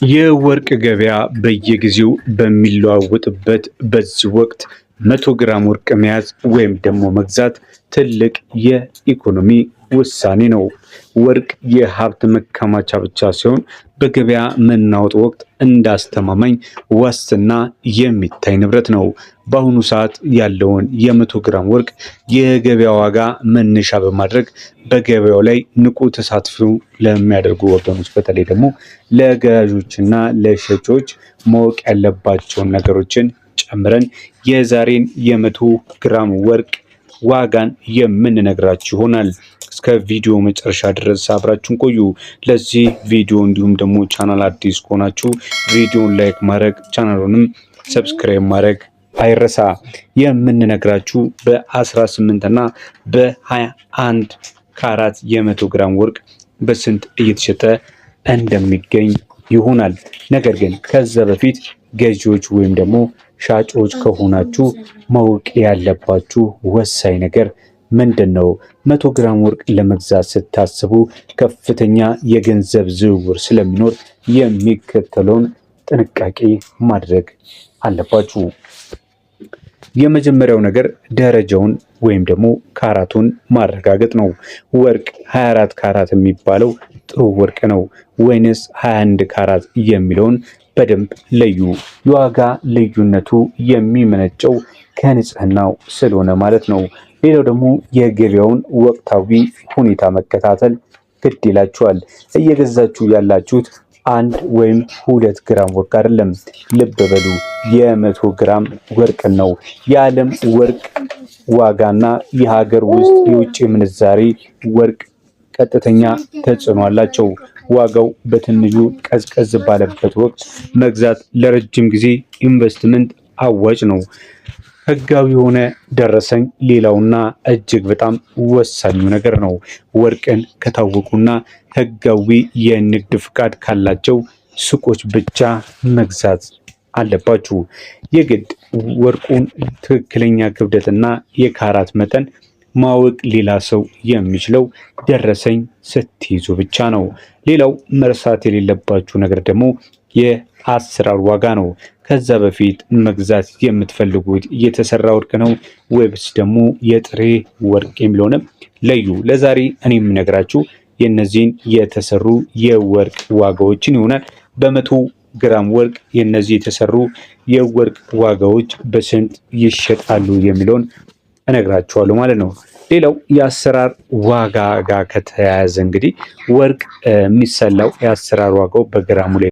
የወርቅ ገበያ በየጊዜው በሚለዋወጥበት በዚህ ወቅት 100 ግራም ወርቅ መያዝ ወይም ደግሞ መግዛት ትልቅ የኢኮኖሚ ውሳኔ ነው። ወርቅ የሀብት መከማቻ ብቻ ሲሆን በገበያ መናወጥ ወቅት እንዳስተማማኝ ዋስትና የሚታይ ንብረት ነው። በአሁኑ ሰዓት ያለውን የ100 ግራም ወርቅ የገበያ ዋጋ መነሻ በማድረግ በገበያው ላይ ንቁ ተሳትፎ ለሚያደርጉ ወገኖች በተለይ ደግሞ ለገዢዎችና ለሸጮች ማወቅ ያለባቸውን ነገሮችን ጨምረን የዛሬን የ100 ግራም ወርቅ ዋጋን የምንነግራችሁ ይሆናል። እስከ ቪዲዮ መጨረሻ ድረስ አብራችሁን ቆዩ። ለዚህ ቪዲዮ እንዲሁም ደግሞ ቻናል አዲስ ከሆናችሁ ቪዲዮን ላይክ ማድረግ ቻናሉንም ሰብስክራይብ ማድረግ አይረሳ። የምንነግራችሁ በ18 እና በ21 ካራት የ100 ግራም ወርቅ በስንት እየተሸጠ እንደሚገኝ ይሆናል። ነገር ግን ከዛ በፊት ገዢዎች ወይም ደግሞ ሻጮች ከሆናችሁ ማወቅ ያለባችሁ ወሳኝ ነገር ምንድነው? 100 ግራም ወርቅ ለመግዛት ስታስቡ ከፍተኛ የገንዘብ ዝውውር ስለሚኖር የሚከተለውን ጥንቃቄ ማድረግ አለባችሁ። የመጀመሪያው ነገር ደረጃውን ወይም ደግሞ ካራቱን ማረጋገጥ ነው። ወርቅ 24 ካራት የሚባለው ጥሩ ወርቅ ነው ወይንስ 21 ካራት የሚለውን በደንብ ለዩ። የዋጋ ልዩነቱ የሚመነጨው ከንጽህናው ስለሆነ ማለት ነው። ሌላው ደግሞ የገበያውን ወቅታዊ ሁኔታ መከታተል ግድ ይላችኋል። እየገዛችሁ ያላችሁት 1 ወይም 2 ግራም ወርቅ አይደለም። ልብ በሉ፣ የ100 ግራም ወርቅ ነው። የዓለም ወርቅ ዋጋና የሀገር ውስጥ የውጭ ምንዛሬ ወርቅ ቀጥተኛ ተጽዕኖ አላቸው። ዋጋው በትንሹ ቀዝቀዝ ባለበት ወቅት መግዛት ለረጅም ጊዜ ኢንቨስትመንት አዋጭ ነው። ህጋዊ የሆነ ደረሰኝ ሌላውና እጅግ በጣም ወሳኙ ነገር ነው። ወርቅን ከታወቁና ህጋዊ የንግድ ፍቃድ ካላቸው ሱቆች ብቻ መግዛት አለባችሁ። የግድ ወርቁን ትክክለኛ ክብደትና የካራት መጠን ማወቅ ሌላ ሰው የሚችለው ደረሰኝ ስትይዙ ብቻ ነው። ሌላው መርሳት የሌለባችሁ ነገር ደግሞ የአሰራር ዋጋ ነው። ከዛ በፊት መግዛት የምትፈልጉት የተሰራ ወርቅ ነው ወይስ ደግሞ የጥሬ ወርቅ የሚለውንም ለዩ። ለዛሬ እኔ የምነግራችሁ የነዚህን የተሰሩ የወርቅ ዋጋዎችን ይሆናል። በ100 ግራም ወርቅ የነዚህ የተሰሩ የወርቅ ዋጋዎች በስንት ይሸጣሉ የሚለውን እነግራችኋለሁ ማለት ነው። ሌላው የአሰራር ዋጋ ጋር ከተያያዘ እንግዲህ ወርቅ የሚሰላው የአሰራር ዋጋው በግራሙ ላይ